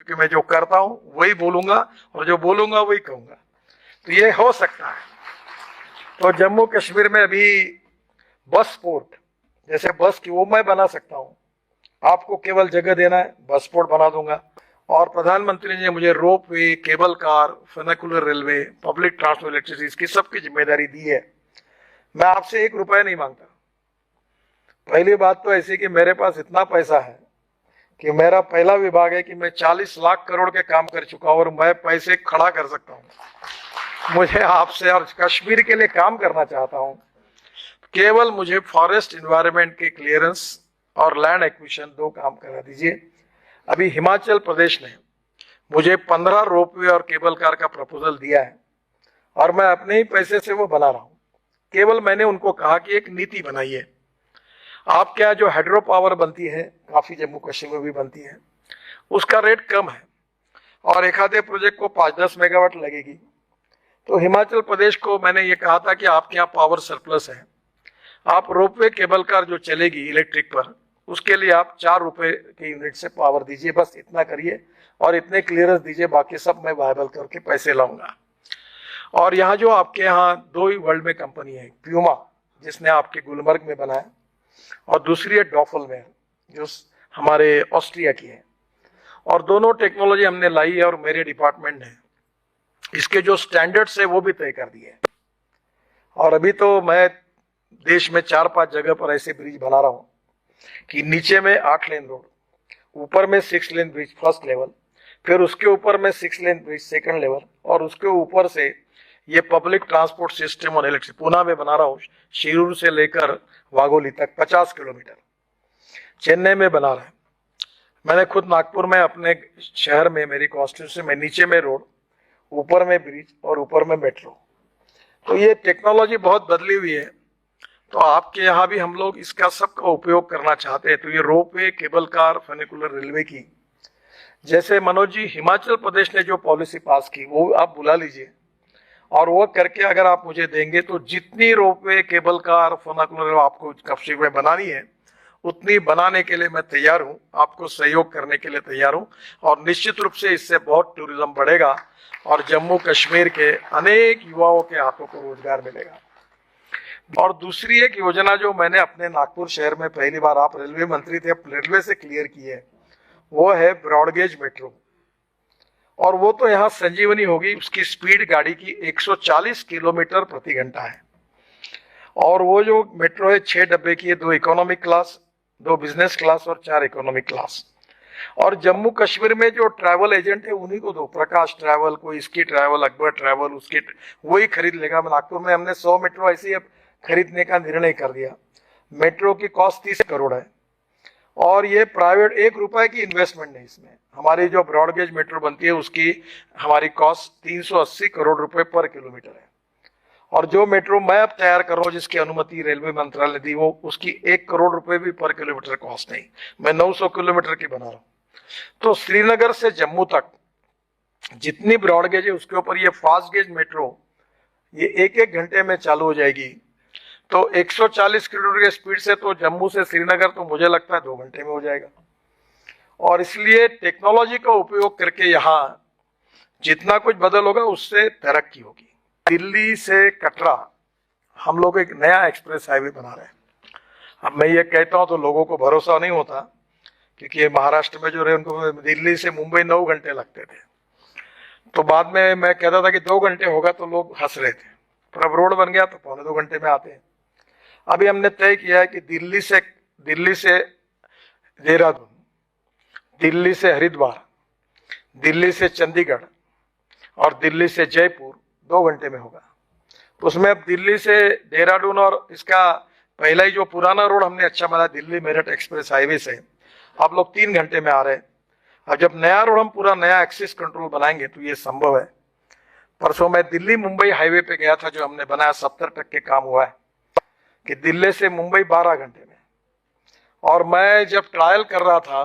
क्योंकि मैं जो करता हूं वही बोलूंगा और जो बोलूंगा वही कहूंगा, तो ये हो सकता है। तो जम्मू कश्मीर में अभी बस पोर्ट, जैसे बस की, वो मैं बना सकता हूं। आपको केवल जगह देना है, बस पोर्ट बना दूंगा। और प्रधानमंत्री ने मुझे ropeway, cable car, funicular railway, public transport, electricity, इसकी सबकी जिम्मेदारी दी है। मैं आपसे 1 रुपया नहीं मांगता। पहली बात तो ऐसी कि मेरे पास इतना पैसा है कि मेरा पहला विभाग है कि मैं 40 लाख करोड़ के काम कर चुका हूं और मैं पैसे खड़ा कर सकता हूं। मुझे आपसे और कश्मीर के लिए काम करना चाहता हूं, केवल मुझे फॉरेस्ट एनवायरनमेंट के क्लियरेंस और लैंड एक्विजिशन 2 काम करा दीजिए। अभी हिमाचल प्रदेश ने मुझे 15 रोपवे और केबल कार का प्रपोजल दिया है और मैं अपने ही पैसे से वो बना रहा हूं। केवल मैंने उनको कहा कि एक नीति बनाइए। आपके यहाँ जो हाइड्रो पावर बनती है, काफी जम्मू कश्मीर में भी बनती है, उसका रेट कम है और एक आधे प्रोजेक्ट को 5-10 मेगावाट लगेगी। तो हिमाचल प्रदेश को मैंने ये कहा था कि आपके यहाँ पावर सरप्लस है, आप रोपवे केबल कार जो चलेगी इलेक्ट्रिक पर, उसके लिए आप 4 रुपए के यूनिट से पावर दीजिए, बस इतना करिए और इतने क्लियरेंस दीजिए, बाकी सब मैं वायबल करके पैसे लाऊंगा। और यहाँ जो आपके यहाँ 2 ही वर्ल्ड में कंपनी है, प्यूमा जिसने आपके गुलमर्ग में बनाया और दूसरी है डॉफलमेयर जो हमारे ऑस्ट्रिया की है, और दोनों टेक्नोलॉजी हमने लाई है और मेरे डिपार्टमेंट ने इसके जो स्टैंडर्ड्स है वो भी तय कर दिए। और अभी तो मैं देश में 4-5 जगह पर ऐसे ब्रिज बना रहा हूं कि नीचे में 8 लेन रोड, ऊपर में 6 लेन ब्रिज फर्स्ट लेवल, फिर उसके ऊपर में 6 लेन ब्रिज सेकंड लेवल, और उसके ऊपर से ये पब्लिक ट्रांसपोर्ट सिस्टम और इलेक्ट्रिसिटी पुणे में बना रहा हूँ, शिरूर से लेकर वाघोली तक 50 किलोमीटर। चेन्नई में बना रहा है, मैंने खुद नागपुर में अपने शहर में, मेरी कॉन्स्टिट्यूंसी में, नीचे में रोड, ऊपर में ब्रिज और ऊपर में मेट्रो। तो ये टेक्नोलॉजी बहुत बदली हुई है, तो आपके यहाँ भी हम लोग इसका सबका उपयोग करना चाहते हैं। तो ये ropeway, cable car, funicular railway की, जैसे मनोज जी हिमाचल प्रदेश ने जो पॉलिसी पास की वो आप बुला लीजिए और वो करके अगर आप मुझे देंगे तो जितनी रोपवे, केबल कार, फेनिकुलर आपको कश्मीर में बनानी है उतनी बनाने के लिए मैं तैयार हूँ, आपको सहयोग करने के लिए तैयार हूँ। और निश्चित रूप से इससे बहुत टूरिज्म बढ़ेगा और जम्मू कश्मीर के अनेक युवाओं के हाथों को रोजगार मिलेगा। और दूसरी एक योजना जो मैंने अपने नागपुर शहर में पहली बार, आप रेलवे मंत्री थे, रेलवे से क्लियर की है, वो है ब्रॉडगेज मेट्रो। और वो तो यहाँ संजीवनी होगी, उसकी स्पीड गाड़ी की 140 किलोमीटर प्रति घंटा है। और वो जो मेट्रो है 6 डब्बे की है, 2 इकोनॉमिक क्लास, 2 बिजनेस क्लास और 4 इकोनॉमिक क्लास। और जम्मू कश्मीर में जो ट्रैवल एजेंट है उन्हीं को दो, प्रकाश ट्रैवल, कोई इसकी ट्रैवल, अकबर ट्रैवल, उसकी वही खरीद लेगा। नागपुर में हमने 100 मेट्रो ऐसी अब खरीदने का निर्णय कर दिया। मेट्रो की कॉस्ट 30 करोड़ है और ये प्राइवेट 1 रुपए की इन्वेस्टमेंट नहीं इसमें। हमारी जो ब्रॉडगेज मेट्रो बनती है उसकी हमारी कॉस्ट 380 करोड़ रुपए पर किलोमीटर है। और जो मेट्रो मैं अब तैयार कर रहा हूँ जिसकी अनुमति रेलवे मंत्रालय दी, वो उसकी 1 करोड़ रुपए भी पर किलोमीटर कॉस्ट नहीं, मैं 900 किलोमीटर की बना रहा हूँ। तो श्रीनगर से जम्मू तक जितनी ब्रॉडगेज है उसके ऊपर ये फास्ट गेज मेट्रो ये 1-1 घंटे में चालू हो जाएगी। तो 140 किलोमीटर की स्पीड से तो जम्मू से श्रीनगर तो मुझे लगता है 2 घंटे में हो जाएगा। और इसलिए टेक्नोलॉजी का उपयोग करके यहाँ जितना कुछ बदल होगा उससे तरक्की होगी। दिल्ली से कटरा हम लोग एक नया एक्सप्रेस हाईवे बना रहे हैं। अब मैं ये कहता हूँ तो लोगों को भरोसा नहीं होता, क्योंकि महाराष्ट्र में जो रहे उनको दिल्ली से मुंबई 9 घंटे लगते थे। तो बाद में मैं कहता था कि 2 घंटे होगा तो लोग हंस रहे थे, पर अब रोड बन गया तो 1.25-2 घंटे में आते हैं। अभी हमने तय किया है कि दिल्ली से देहरादून, दिल्ली से हरिद्वार, दिल्ली से चंडीगढ़ और दिल्ली से जयपुर 2 घंटे में होगा। तो उसमें अब दिल्ली से देहरादून और इसका पहला ही जो पुराना रोड हमने अच्छा बना, दिल्ली मेरठ एक्सप्रेस हाईवे से आप लोग 3 घंटे में आ रहे हैं। अब जब नया रोड हम पूरा नया एक्सेस कंट्रोल बनाएंगे तो ये संभव है। परसों मैं दिल्ली मुंबई हाईवे पे गया था, जो हमने बनाया 70% काम हुआ है कि दिल्ली से मुंबई 12 घंटे में। और मैं जब ट्रायल कर रहा था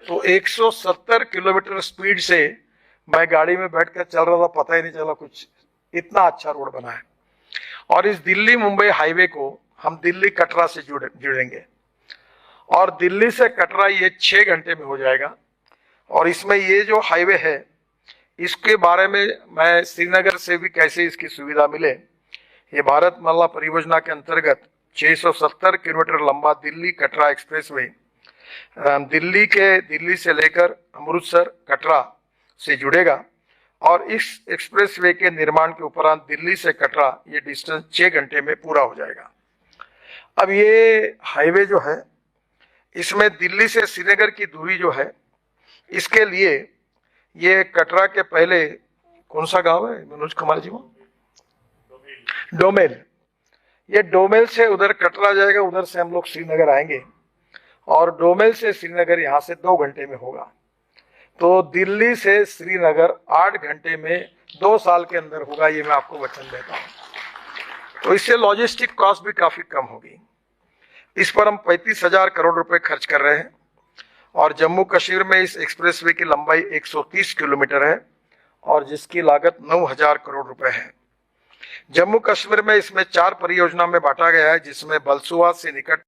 तो 170 किलोमीटर स्पीड से मैं गाड़ी में बैठकर चल रहा था, पता ही नहीं चला कुछ, इतना अच्छा रोड बना है। और इस दिल्ली मुंबई हाईवे को हम दिल्ली कटरा से जुड़ेंगे और दिल्ली से कटरा ये 6 घंटे में हो जाएगा। और इसमें ये जो हाईवे है इसके बारे में मैं श्रीनगर से भी कैसे इसकी सुविधा मिले, ये भारत माला परियोजना के अंतर्गत 670 किलोमीटर लंबा दिल्ली कटरा एक्सप्रेसवे दिल्ली से लेकर अमृतसर कटरा से जुड़ेगा और इस एक्सप्रेसवे के निर्माण के उपरांत दिल्ली से कटरा ये डिस्टेंस 6 घंटे में पूरा हो जाएगा। अब ये हाईवे जो है इसमें दिल्ली से श्रीनगर की दूरी जो है इसके लिए ये कटरा के पहले कौन सा गांव है मनोज कुमार जी, वो डोमेल, ये डोमेल से उधर कटरा जाएगा, उधर से हम लोग श्रीनगर आएंगे और डोमेल से श्रीनगर यहाँ से 2 घंटे में होगा। तो दिल्ली से श्रीनगर 8 घंटे में 2 साल के अंदर होगा, ये मैं आपको वचन देता हूँ। तो इससे लॉजिस्टिक कॉस्ट भी काफी कम होगी। इस पर हम 35,000 करोड़ रुपए खर्च कर रहे हैं और जम्मू कश्मीर में इस एक्सप्रेसवे की लंबाई 130 किलोमीटर है और जिसकी लागत 9,000 करोड़ रुपए है। जम्मू कश्मीर में इसमें 4 परियोजना में बांटा गया है, जिसमें बलसुआ से निकट